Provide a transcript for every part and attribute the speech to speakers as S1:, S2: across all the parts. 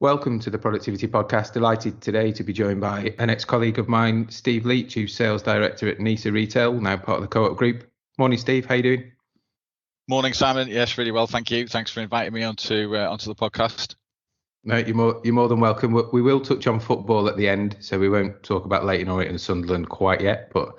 S1: Welcome to the Productivity Podcast. Delighted today to be joined by an ex-colleague of mine, Steve Leach, who's Sales Director at Nisa Retail, now part of the Co-op Group. Morning, Steve. How you doing?
S2: Morning, Simon. Yes, really well, thank you. Thanks for inviting me onto the podcast.
S1: No, you're more than welcome. We will touch on football at the end, so we won't talk about Leyton Orient and Sunderland quite yet. But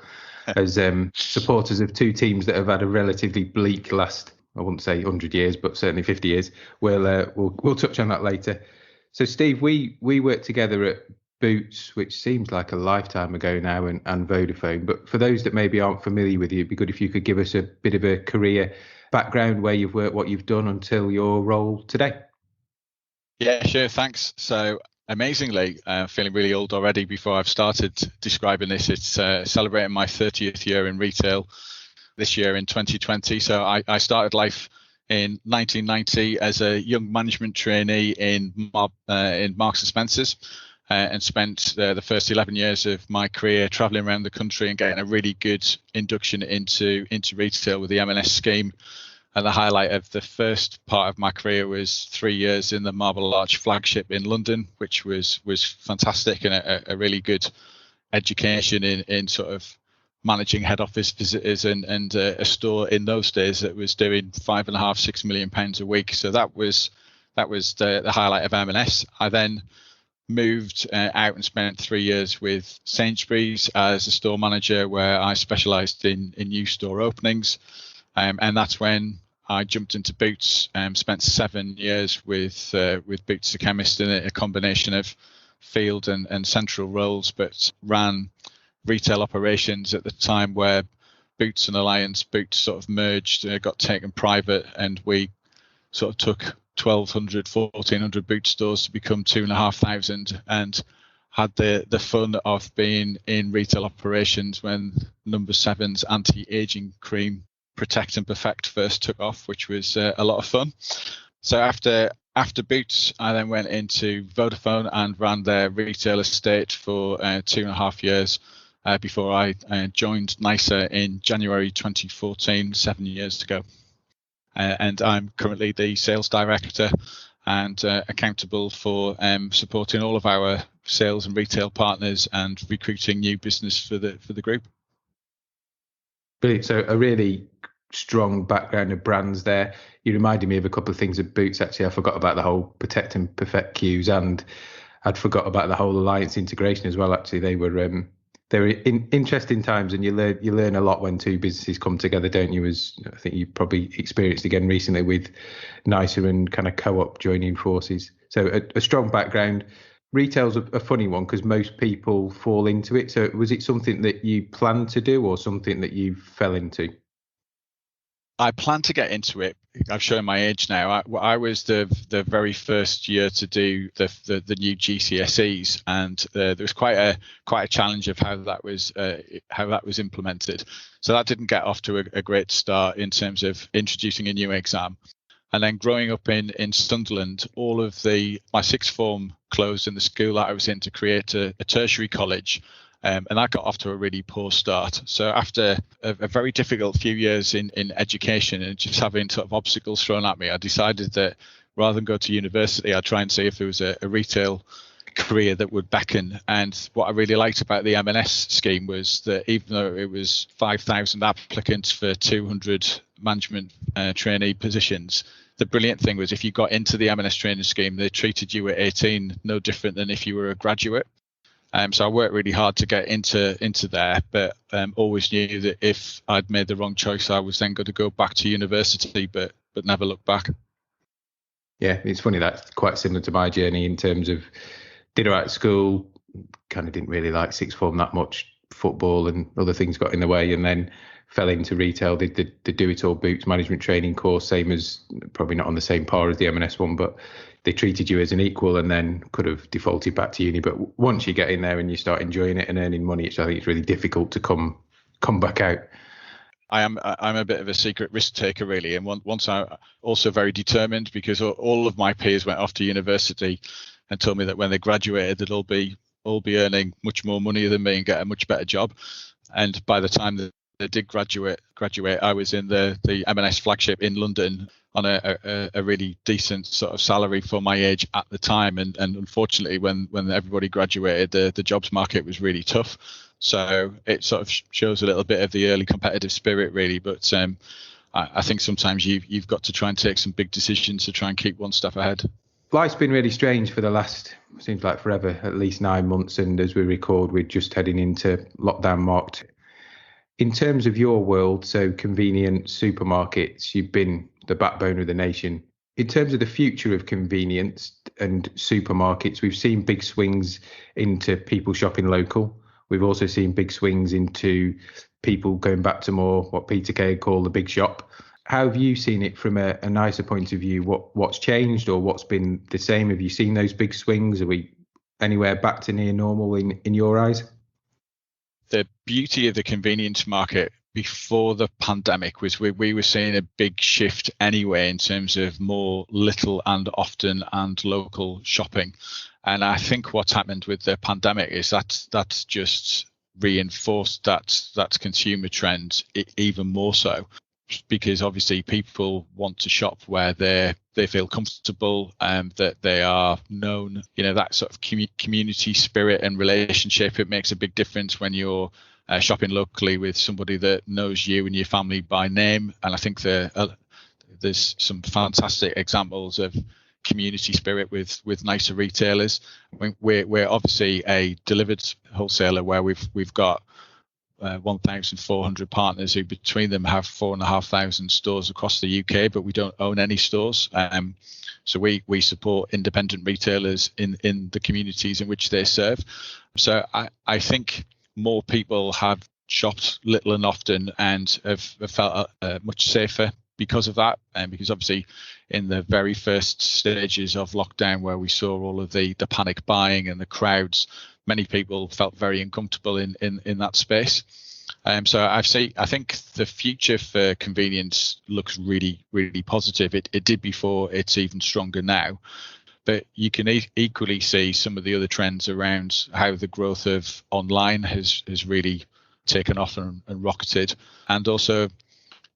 S1: as supporters of two teams that have had a relatively bleak last, I wouldn't say 100 years, but certainly 50 years, we'll touch on that later. So, Steve, we worked together at Boots, which seems like a lifetime ago now, and Vodafone. But for those that maybe aren't familiar with you, it'd be good if you could give us a bit of a career background, where you've worked, what you've done until your role today.
S2: Yeah, sure. Thanks. So amazingly, feeling really old already before I've started describing this. It's celebrating my 30th year in retail this year in 2020. So I started life in 1990 as a young management trainee in Marks and Spencer's and spent the first 11 years of my career traveling around the country and getting a really good induction into retail with the M&S scheme. And the highlight of the first part of my career was 3 years in the Marble Arch flagship in London, which was fantastic and a really good education in sort of managing head office visitors and a store in those days that was doing £5.5–6 million a week. So that was the highlight of M&S. I then moved out and spent 3 years with Sainsbury's as a store manager, where I specialised in new store openings. And that's when I jumped into Boots. Spent 7 years with Boots as a chemist in a combination of field and central roles, but ran retail operations at the time where Boots and Alliance Boots sort of merged, got taken private, and we sort of took 1,200–1,400 Boots stores to become 2,500, and had the fun of being in retail operations when Number 7's anti-aging cream Protect and Perfect first took off, which was a lot of fun. So after Boots, I then went into Vodafone and ran their retail estate for 2.5 years before I joined Nisa in January 2014, 7 years ago. And I'm currently the sales director and accountable for supporting all of our sales and retail partners and recruiting new business for the group.
S1: Brilliant. So a really strong background of brands there. You reminded me of a couple of things at Boots. Actually, I forgot about the whole Protect and Perfect queues, and I'd forgot about the whole Alliance integration as well. Actually, they were in interesting times, and you learn a lot when two businesses come together, don't you? As I think you probably experienced again recently with Nisa and kind of Co-op joining forces. So a strong background. Retail's a funny one because most people fall into it. So was it something that you planned to do or something that you fell into?
S2: I planned to get into it. I've shown my age now. I was the very first year to do the new GCSEs, and there was quite a challenge of how that was implemented. So that didn't get off to a great start in terms of introducing a new exam. And then growing up in Sunderland, all of my sixth form closed in the school that I was in to create a tertiary college. And that got off to a really poor start. So after a very difficult few years in education and just having sort of obstacles thrown at me, I decided that rather than go to university, I'd try and see if there was a retail career that would beckon. And what I really liked about the M&S scheme was that even though it was 5,000 applicants for 200 management trainee positions, the brilliant thing was if you got into the M&S training scheme, they treated you at 18 no different than if you were a graduate. So I worked really hard to get into there, but always knew that if I'd made the wrong choice, I was then going to go back to university, but never look back.
S1: Yeah, it's funny, that's quite similar to my journey in terms of did all right at school, kind of didn't really like sixth form that much, football and other things got in the way, and then fell into retail, did the Do It All Boots management training course, same as, probably not on the same par as the M&S one, but they treated you as an equal and then could have defaulted back to uni. But once you get in there and you start enjoying it and earning money, I think it's really difficult to come back out.
S2: I'm a bit of a secret risk taker, really, and once I'm also very determined, because all of my peers went off to university and told me that when they graduated they'd all be earning much more money than me and get a much better job. And by the time that did graduate, I was in the M&S flagship in London on a really decent sort of salary for my age at the time, and unfortunately when everybody graduated, the jobs market was really tough. So it sort of shows a little bit of the early competitive spirit, really. But I think sometimes you've got to try and take some big decisions to try and keep one step ahead.
S1: Life's been really strange for the last, seems like forever, at least 9 months. And as we record, we're just heading into lockdown marked. In terms of your world, so convenient supermarkets, you've been the backbone of the nation. In terms of the future of convenience and supermarkets, we've seen big swings into people shopping local. We've also seen big swings into people going back to more what Peter Kay called the big shop. How have you seen it from a nicer point of view? What's changed or what's been the same? Have you seen those big swings? Are we anywhere back to near normal in your eyes?
S2: The beauty of the convenience market before the pandemic was we were seeing a big shift anyway in terms of more little and often and local shopping. And I think what's happened with the pandemic is that's just reinforced that consumer trend even more so, because obviously people want to shop where they feel comfortable and that they are known. That sort of community spirit and relationship, it makes a big difference when you're shopping locally with somebody that knows you and your family by name. And I think there's some fantastic examples of community spirit with nicer retailers. We're obviously a delivered wholesaler where we've got 1,400 partners who between them have 4,500 stores across the UK, but we don't own any stores. So we support independent retailers in the communities in which they serve. So I think more people have shopped little and often and have felt much safer because of that, and because obviously in the very first stages of lockdown where we saw all of the panic buying and the crowds, many people felt very uncomfortable in that space. So I think the future for convenience looks really, really positive. It did before, it's even stronger now. But you can equally see some of the other trends around how the growth of online has really taken off and rocketed, and also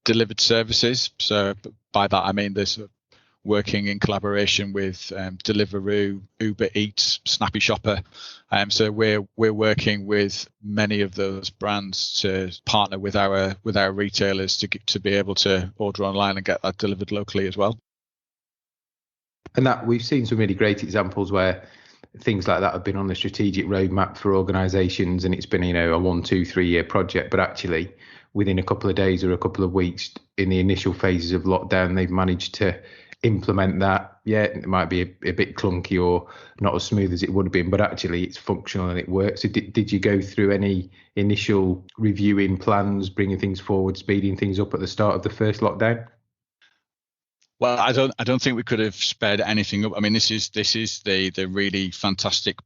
S2: delivered services. So by that I mean there's working in collaboration with Deliveroo, Uber Eats, Snappy Shopper. So we're working with many of those brands to partner with our retailers to be able to order online and get that delivered locally as well.
S1: And that we've seen some really great examples where things like that have been on the strategic roadmap for organisations, and it's been, a 1, 2, 3 year project, but actually within a couple of days or a couple of weeks in the initial phases of lockdown, they've managed to implement that. Yeah, it might be a bit clunky or not as smooth as it would have been, but actually it's functional and it works. So did you go through any initial reviewing plans, bringing things forward, speeding things up at the start of the first lockdown?
S2: Well, I don't think we could have sped anything up. I mean, this is the really fantastic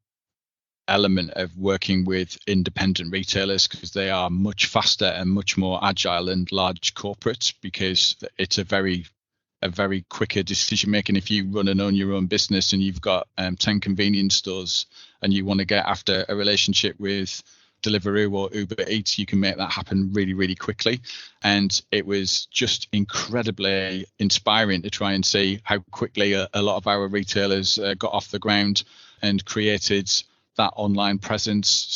S2: element of working with independent retailers, because they are much faster and much more agile than large corporates, because it's a very quicker decision making. If you run and own your own business and you've got 10 convenience stores and you want to get after a relationship with Deliveroo or Uber Eats, you can make that happen really, really quickly. And it was just incredibly inspiring to try and see how quickly a lot of our retailers got off the ground and created that online presence.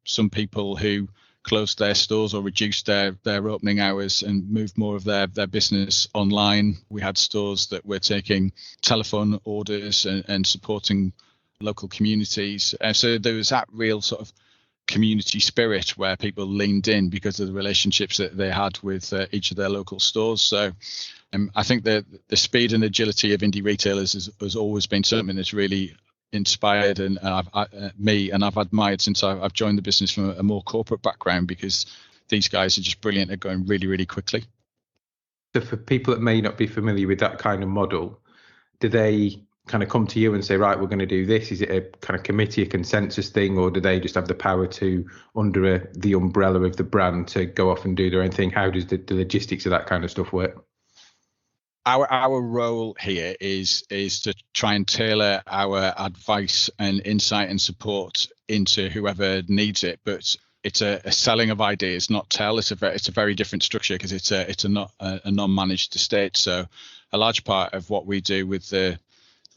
S2: Some people who closed their stores or reduced their opening hours and moved more of their business online. We had stores that were taking telephone orders and supporting local communities. So there was that real sort of community spirit where people leaned in because of the relationships that they had with each of their local stores. So I think that the speed and agility of indie retailers has always been something that's really inspired me, and I've admired since I've joined the business from a more corporate background, because these guys are just brilliant at going really, really quickly.
S1: So for people that may not be familiar with that kind of model, do they kind of come to you and say, right, we're going to do this? Is it a kind of committee, a consensus thing, or do they just have the power to, under the umbrella of the brand, to go off and do their own thing? How does the logistics of that kind of stuff work?
S2: Our role here is to try and tailor our advice and insight and support into whoever needs it. But it's a selling of ideas, not tell. It's a very different structure because it's a non-managed estate. So a large part of what we do with the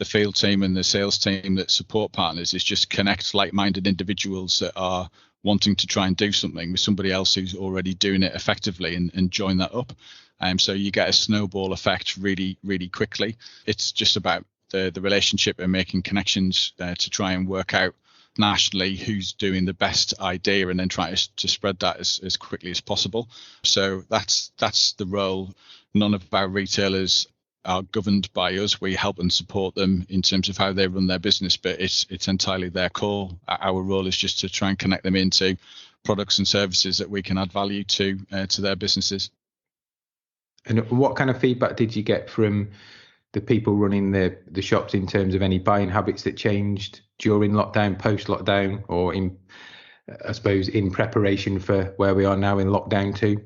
S2: field team and the sales team that support partners is just connect like-minded individuals that are wanting to try and do something with somebody else who's already doing it effectively and join that up. So you get a snowball effect really, really quickly. It's just about the relationship and making connections to try and work out nationally who's doing the best idea and then try to spread that as quickly as possible. So that's the role. None of our retailers are governed by us. We help and support them in terms of how they run their business, but it's entirely their call. Our role is just to try and connect them into products and services that we can add value to their businesses.
S1: And what kind of feedback did you get from the people running the shops in terms of any buying habits that changed during lockdown, post lockdown, or in preparation for where we are now in lockdown 2?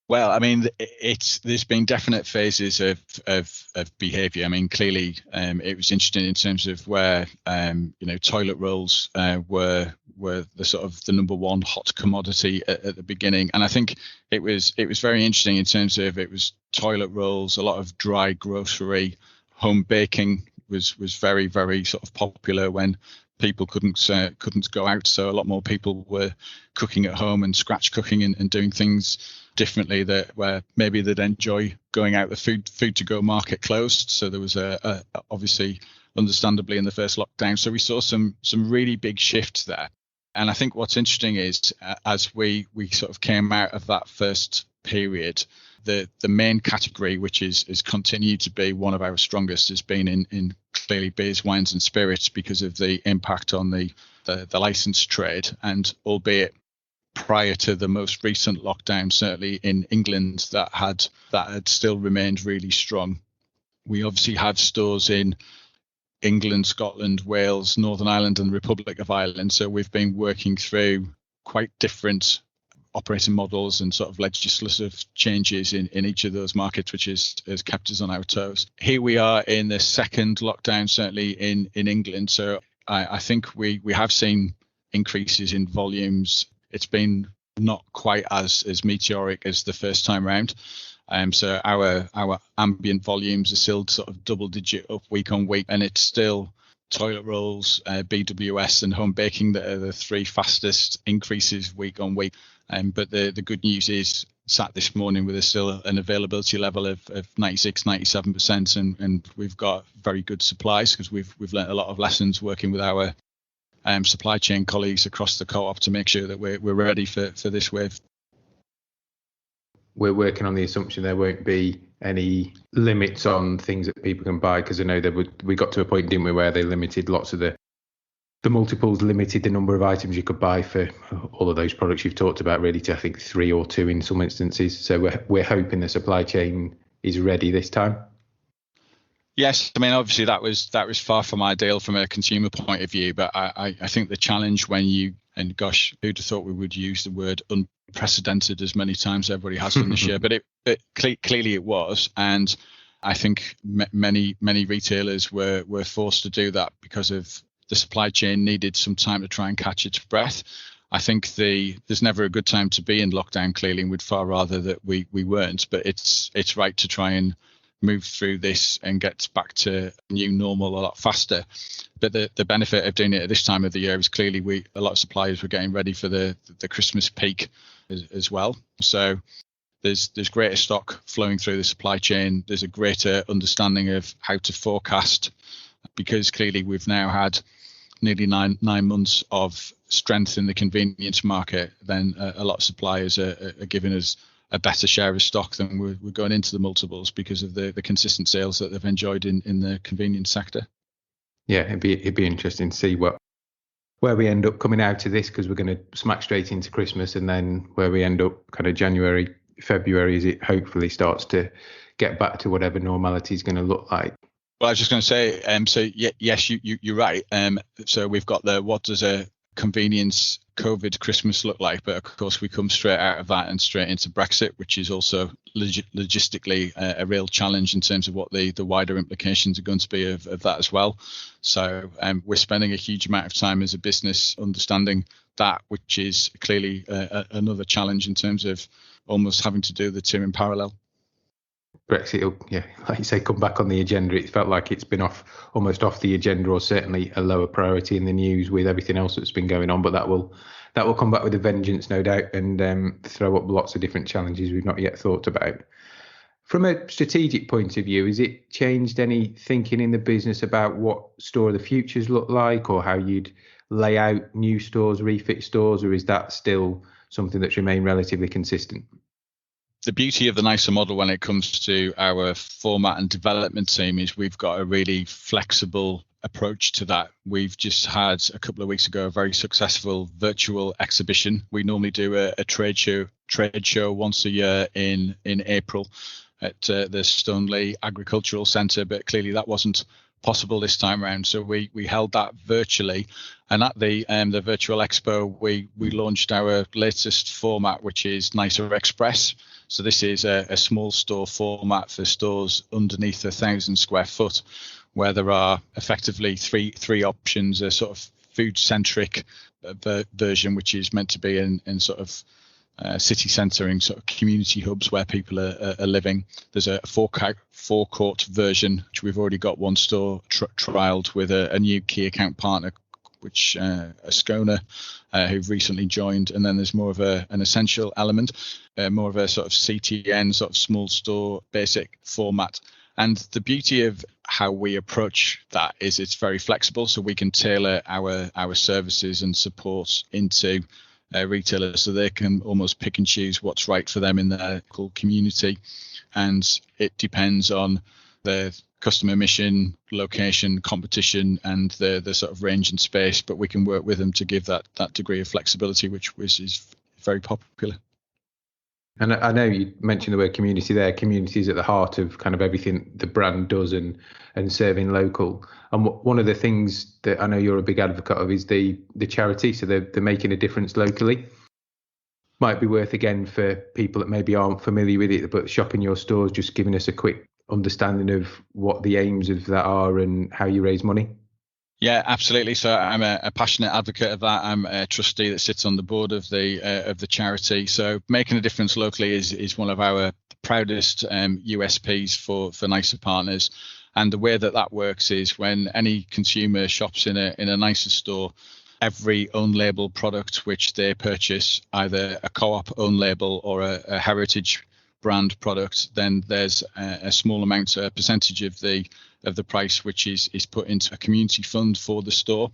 S2: Well, I mean, there's been definite phases of behaviour. I mean, clearly, it was interesting in terms of where toilet rolls were the sort of the number one hot commodity at the beginning, and I think it was very interesting in terms of it was toilet rolls, a lot of dry grocery, home baking was very, very sort of popular when people couldn't go out, so a lot more people were cooking at home and scratch cooking and doing things differently where maybe they'd enjoy going out. The food to go market closed, so there was a obviously understandably in the first lockdown, so we saw some really big shifts there. And I think what's interesting is as we sort of came out of that first period, the main category, which is continued to be one of our strongest, has been in clearly beers, wines and spirits because of the impact on the licensed trade, and albeit prior to the most recent lockdown, certainly in England, that had still remained really strong. We obviously have stores in England, Scotland, Wales, Northern Ireland and the Republic of Ireland, so we've been working through quite different operating models and sort of legislative changes in each of those markets, which has kept us on our toes. Here we are in the second lockdown, certainly in England, so I think we have seen increases in volumes. It's been not quite as meteoric as the first time round. So our ambient volumes are still sort of double digit up week on week, and it's still toilet rolls, BWS and home baking that are the three fastest increases week on week. But the good news is sat this morning with still an availability level of 96, 97%, and we've got very good supplies because we've learned a lot of lessons working with our supply chain colleagues across the co-op to make sure that we're ready for this wave.
S1: We're working on the assumption there won't be any limits on things that people can buy, because I know we got to a point, didn't we, where they limited lots of the multiples, limited the number of items you could buy for all of those products you've talked about, really to I think 3 or 2 in some instances. So we're hoping the supply chain is ready this time.
S2: Yes, I mean, obviously that was far from ideal from a consumer point of view, but I think the challenge and gosh, who'd have thought we would use the word unprecedented as many times everybody has done this year, but clearly it was, and I think many retailers were forced to do that because of the supply chain needed some time to try and catch its breath. I think there's never a good time to be in lockdown, clearly, and we'd far rather that we weren't, but it's right to try and move through this and get back to new normal a lot faster. But the benefit of doing it at this time of the year is clearly a lot of suppliers were getting ready for the Christmas peak as well. So there's greater stock flowing through the supply chain. There's a greater understanding of how to forecast, because clearly we've now had nearly nine months of strength in the convenience market. Then a lot of suppliers are giving us a better share of stock than we're going into the multiples because of the consistent sales that they've enjoyed in the convenience sector. Yeah,
S1: it'd be interesting to see where we end up coming out of this, because we're going to smack straight into Christmas, and then where we end up kind of January, February, as it hopefully starts to get back to whatever normality is going to look like.
S2: Well, I was just going to say, so yes, you're right. So we've got what does a convenience COVID Christmas look like? But of course, we come straight out of that and straight into Brexit, which is also logistically a real challenge in terms of what the wider implications are going to be of that as well. So we're spending a huge amount of time as a business understanding that, which is clearly another challenge in terms of almost having to do the two in parallel.
S1: Brexit will, yeah, like you say, come back on the agenda. It felt like it's been almost off the agenda, or certainly a lower priority in the news with everything else that's been going on. But that will come back with a vengeance, no doubt, and throw up lots of different challenges we've not yet thought about. From a strategic point of view, has it changed any thinking in the business about what store of the futures look like, or how you'd lay out new stores, refit stores, or is that still something that's remained relatively consistent?
S2: The beauty of the NISA model when it comes to our format and development team is we've got a really flexible approach to that. We've just had a couple of weeks ago a very successful virtual exhibition. We normally do a trade show once a year in April at the Stoneleigh Agricultural Centre, but clearly that wasn't possible this time around, so we held that virtually. And at the virtual expo, we launched our latest format, which is NISA Express. So this is a small store format for stores underneath 1,000 square foot, where there are effectively three options: a sort of food-centric version, which is meant to be in sort of city centre and sort of community hubs where people are living. There's a forecourt version, which we've already got one store trialled with a new key account partner, which Ascona, who've recently joined. And then there's more of an essential element, more of a sort of CTN, sort of small store basic format. And the beauty of how we approach that is it's very flexible, so we can tailor our services and support into retailers, so they can almost pick and choose what's right for them in their local community. And it depends on the customer mission, location, competition, and the sort of range and space, but we can work with them to give that degree of flexibility, which is very popular.
S1: And I know you mentioned the word community there. Community is at the heart of kind of everything the brand does and serving local. And one of the things that I know you're a big advocate of is the charity. So they're making a difference locally. Might be worth, again, for people that maybe aren't familiar with it, but shopping your stores, just giving us a quick understanding of what the aims of that are and how you raise money.
S2: Yeah, absolutely. So I'm a passionate advocate of that. I'm a trustee that sits on the board of the charity. So making a difference locally is one of our proudest USPs for NISA partners. And the way that works is when any consumer shops in a NISA store, every own label product which they purchase, either a co-op own label or a heritage brand product, then there's a small amount, a percentage of the price which is put into a community fund for the store,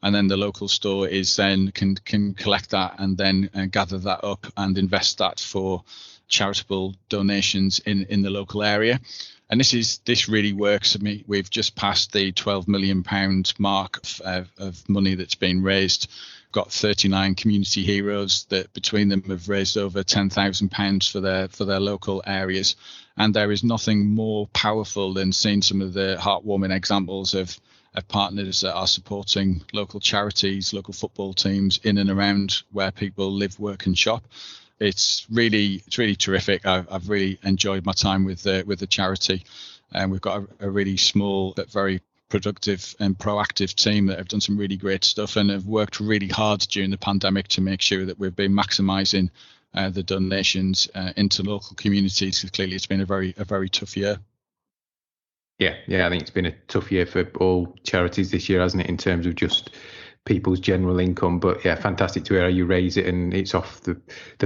S2: and then the local store is then can collect that and then gather that up and invest that for charitable donations in the local area. And this really works. I mean, we've just passed the £12 million mark of money that's been raised. Got 39 community heroes that between them have raised over £10,000 for their local areas. And there is nothing more powerful than seeing some of the heartwarming examples of partners that are supporting local charities, local football teams in and around where people live, work and shop. It's really terrific. I've really enjoyed my time with the charity, and we've got a really small but very productive and proactive team that have done some really great stuff and have worked really hard during the pandemic to make sure that we've been maximising the donations into local communities. Because clearly, it's been a very tough year.
S1: Yeah, I think it's been a tough year for all charities this year, hasn't it, in terms of just people's general income. But yeah, fantastic to hear how you raise it, and it's off the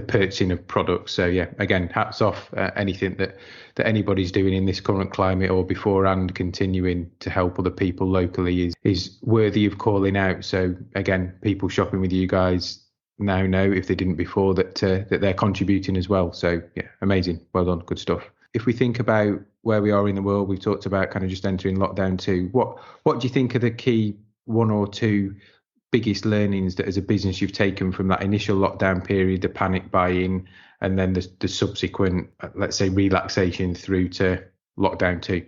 S1: purchasing of products. So yeah, again, hats off. Anything that anybody's doing in this current climate or beforehand, continuing to help other people locally is worthy of calling out. So again, people shopping with you guys now know, if they didn't before, that they're contributing as well. So yeah, amazing, well done, good stuff. If we think about where we are in the world, we've talked about kind of just entering lockdown 2. What do you think are the key one or two biggest learnings that as a business you've taken from that initial lockdown period, the panic buying, and then the subsequent, let's say, relaxation through to lockdown 2?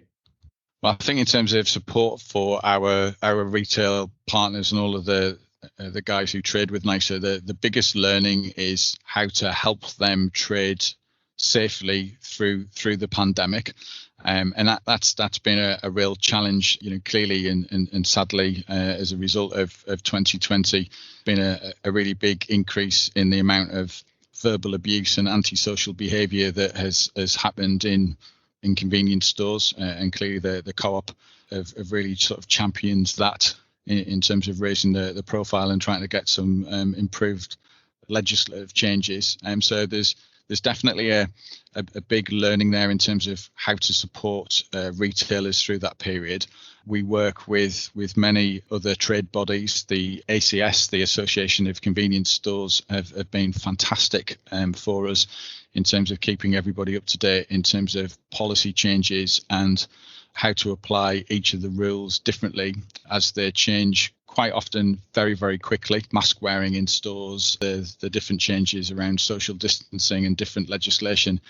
S2: Well, I think in terms of support for our retail partners and all of the guys who trade with NISA, the biggest learning is how to help them trade safely through the pandemic. And that's been a real challenge, clearly and sadly, as a result of 2020, been a really big increase in the amount of verbal abuse and antisocial behaviour that has happened in convenience stores, and clearly the Co-op have really sort of championed that in terms of raising the profile and trying to get some improved legislative changes. So there's definitely a big learning there in terms of how to support retailers through that period. We work with many other trade bodies. The ACS, the Association of Convenience Stores, have been fantastic for us in terms of keeping everybody up to date in terms of policy changes and how to apply each of the rules differently as they change quite often very, very quickly. Mask wearing in stores, the different changes around social distancing and different legislation.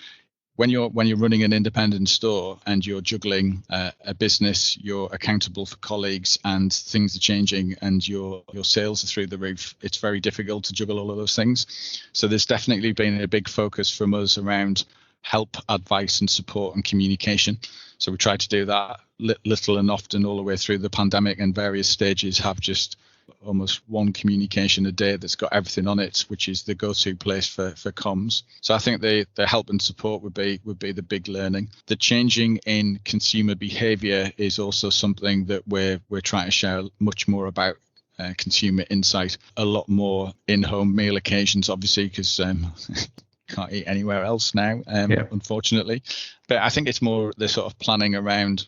S2: When you're running an independent store and you're juggling a business, you're accountable for colleagues and things are changing and your sales are through the roof, it's very difficult to juggle all of those things. So there's definitely been a big focus from us around help, advice and support and communication. So we try to do that little and often all the way through the pandemic, and various stages have just almost one communication a day that's got everything on it, which is the go-to place for comms. So I think the help and support would be the big learning. The changing in consumer behaviour is also something that we're trying to share much more about. Consumer insight, a lot more in-home meal occasions, obviously, because can't eat anywhere else now, unfortunately. But I think it's more the sort of planning around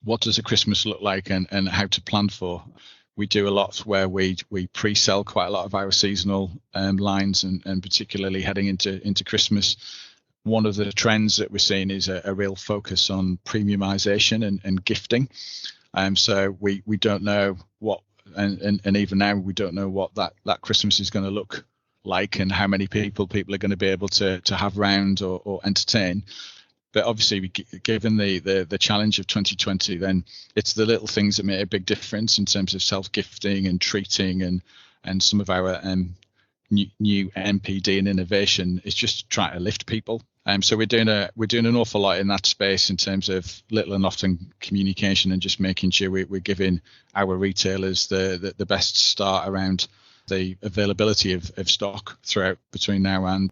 S2: what does a Christmas look like and how to plan for. We do a lot where we pre-sell quite a lot of our seasonal lines, and particularly heading into Christmas. One of the trends that we're seeing is a real focus on premiumization and gifting. So we don't know what, and even now we don't know what that Christmas is going to look like and how many people are going to be able to have round or entertain. But obviously, given the challenge of 2020, then it's the little things that make a big difference in terms of self-gifting and treating and some of our new NPD and innovation is just trying to lift people. So we're doing an awful lot in that space in terms of little and often communication and just making sure we're giving our retailers the best start around the availability of stock throughout between now and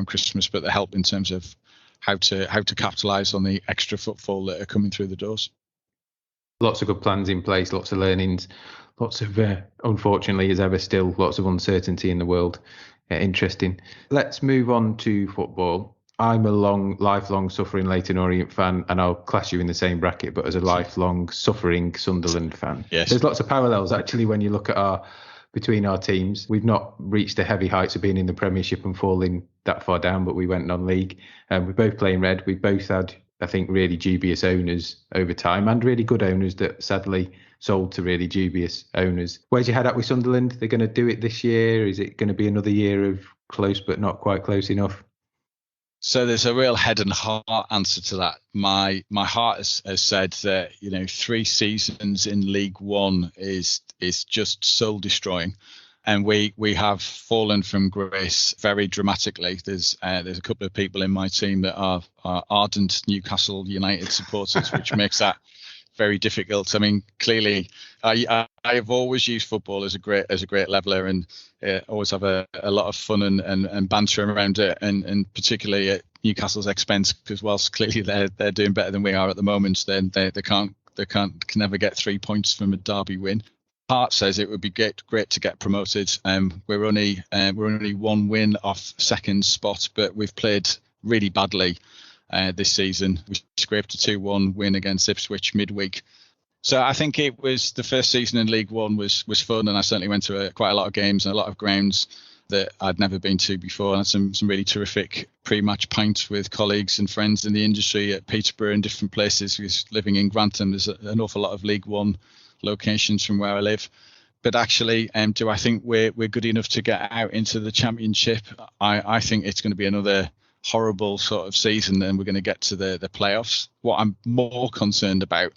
S2: Christmas, but the help in terms of how to capitalize on the extra footfall that are coming through the doors.
S1: Lots of good plans in place, lots of learnings, lots of unfortunately as ever still lots of uncertainty in the world. Interesting. Let's move on to football. I'm a lifelong suffering Leyton Orient fan, and I'll class you in the same bracket, but as a lifelong suffering Sunderland fan.
S2: Yes. There's
S1: lots of parallels actually when you look at between our teams. We've not reached the heavy heights of being in the Premiership and falling that far down, but we went non-league. We're both playing red. We both had, I think, really dubious owners over time, and really good owners that sadly sold to really dubious owners. Where's your head at with Sunderland? They're going to do it this year? Is it going to be another year of close but not quite close enough?
S2: So there's a real head and heart answer to that. My heart has said that 3 seasons in League One is just soul destroying, and we have fallen from grace very dramatically. There's a couple of people in my team that are ardent Newcastle United supporters, which makes that very difficult. I mean, clearly, I have always used football as a great leveler, and always have a lot of fun and banter around it, and particularly at Newcastle's expense, because whilst clearly they're doing better than we are at the moment, then they can never get 3 points from a derby win. Heart says it would be great to get promoted. We're only 1 win off second spot, but we've played really badly this season. We scraped a 2-1 win against Ipswich midweek. So I think it was the first season in League One was fun, and I certainly went to quite a lot of games and a lot of grounds that I'd never been to before. And had some really terrific pre-match pints with colleagues and friends in the industry at Peterborough and different places. Because living in Grantham, there's an awful lot of League One locations from where I live. But actually, do I think we're good enough to get out into the Championship? I think it's going to be another horrible sort of season, and we're going to get to the playoffs. What I'm more concerned about,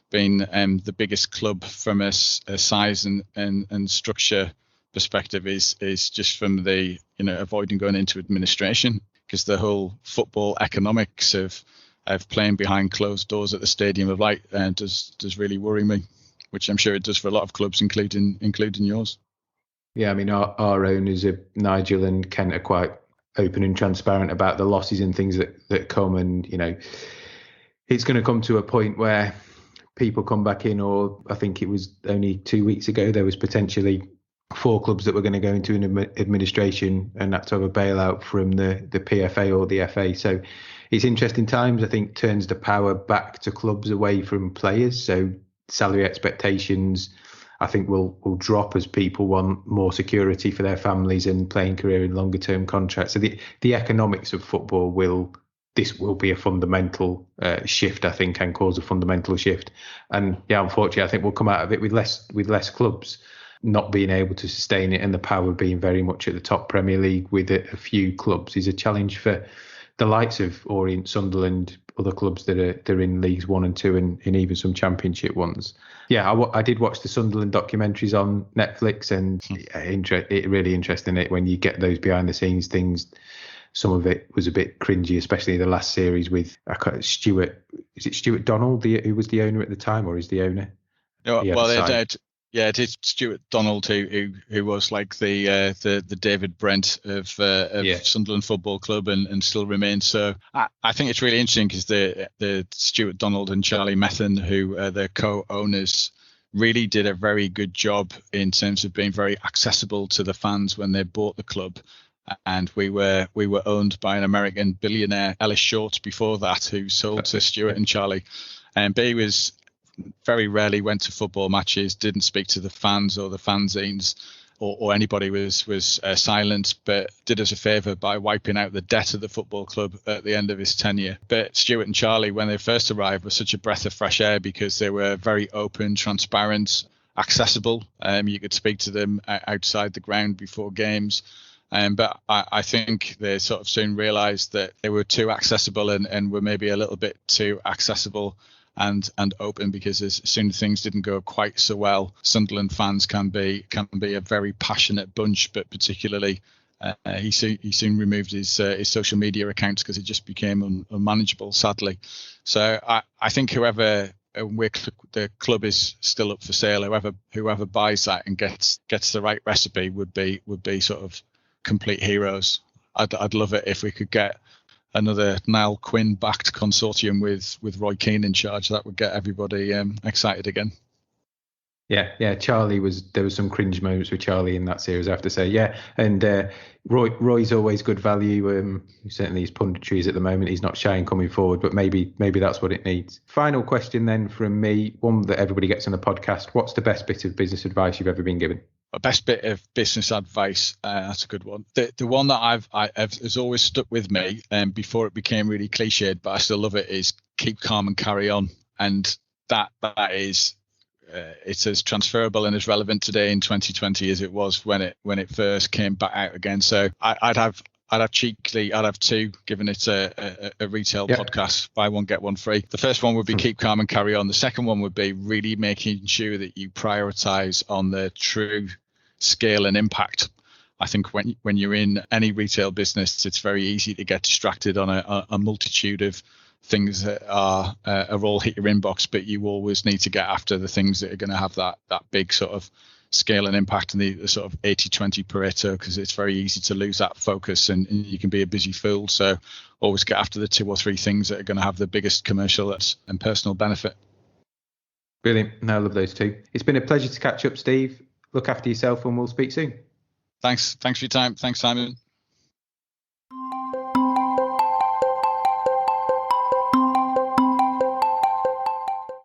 S2: being the biggest club from a size and structure perspective, is just from the avoiding going into administration. because the whole football economics of playing behind closed doors at the Stadium of Light does really worry me, which I'm sure it does for a lot of clubs, including yours.
S1: Yeah, I mean, our owners, Nigel and Kent, are quite open and transparent about the losses and things that come, and it's going to come to a point where people come back in, or I think it was only 2 weeks ago, there was potentially 4 clubs that were going to go into an administration and had to have a bailout from the PFA or the FA. So it's interesting times. I think turns the power back to clubs away from players. So salary expectations, I think, will drop as people want more security for their families and playing career in longer term contracts. So the economics of football will be a fundamental shift, I think, and cause a fundamental shift. And yeah, unfortunately, I think we'll come out of it with less clubs not being able to sustain it, and the power being very much at the top Premier League with a few clubs is a challenge for the likes of Orient, Sunderland, other clubs that are in Leagues 1 and 2, and even some Championship ones. Yeah, I did watch the Sunderland documentaries on Netflix, and it really interesting it when you get those behind the scenes things. Some of it was a bit cringy, especially the last series with Stuart. Is it Stuart Donald, who was the owner at the time, or is the owner?
S2: No, it is Stuart Donald who was like the David Brent of Sunderland Football Club and still remains. So I think it's really interesting because the Stuart Donald and Charlie Methven, who are the co-owners, really did a very good job in terms of being very accessible to the fans when they bought the club. And we were owned by an American billionaire, Ellis Short, before that, who sold to Stuart and Charlie. And B was very rarely went to football matches, didn't speak to the fans or the fanzines or anybody, was silent, but did us a favour by wiping out the debt of the football club at the end of his tenure. But Stuart and Charlie, when they first arrived, were such a breath of fresh air because they were very open, transparent, accessible. You could speak to them outside the ground before games. But I think they sort of soon realised that they were too accessible and were maybe a little bit too accessible and open, because as soon as things didn't go quite so well, Sunderland fans can be a very passionate bunch. But particularly, he soon removed his social media accounts because it just became unmanageable, sadly. So I think the club is still up for sale. Whoever buys that and gets the right recipe would be sort of complete heroes. I'd love it if we could get another Niall Quinn backed consortium with Roy Keane in charge. That would get everybody excited again.
S1: Yeah. Charlie there was some cringe moments with Charlie in that series, I have to say. Yeah, and Roy's always good value. Certainly his punditry is at the moment. He's not shy in coming forward, but maybe that's what it needs. Final question then from me, one that everybody gets on the podcast. What's the best bit of business advice you've ever been given?
S2: A best bit of business advice, that's a good one. The one that has always stuck with me, before it became really cliched, but I still love it, is keep calm and carry on. And that is it's as transferable and as relevant today in 2020 as it was when it first came back out again. So I'd have two, given it's a retail podcast, buy one get one free. The first one would be keep calm and carry on. The second one would be really making sure that you prioritize on the true scale and impact. I think when you're in any retail business, it's very easy to get distracted on a multitude of things that are all hit your inbox, but you always need to get after the things that are going to have that big sort of scale and impact, and the sort of 80-20 Pareto, because it's very easy to lose that focus and you can be a busy fool. So always get after the 2 or 3 things that are going to have the biggest commercial and personal benefit.
S1: Brilliant. No, I love those 2. It's been a pleasure to catch up, Steve. Look after yourself and we'll speak soon.
S2: Thanks for your time. Thanks, Simon.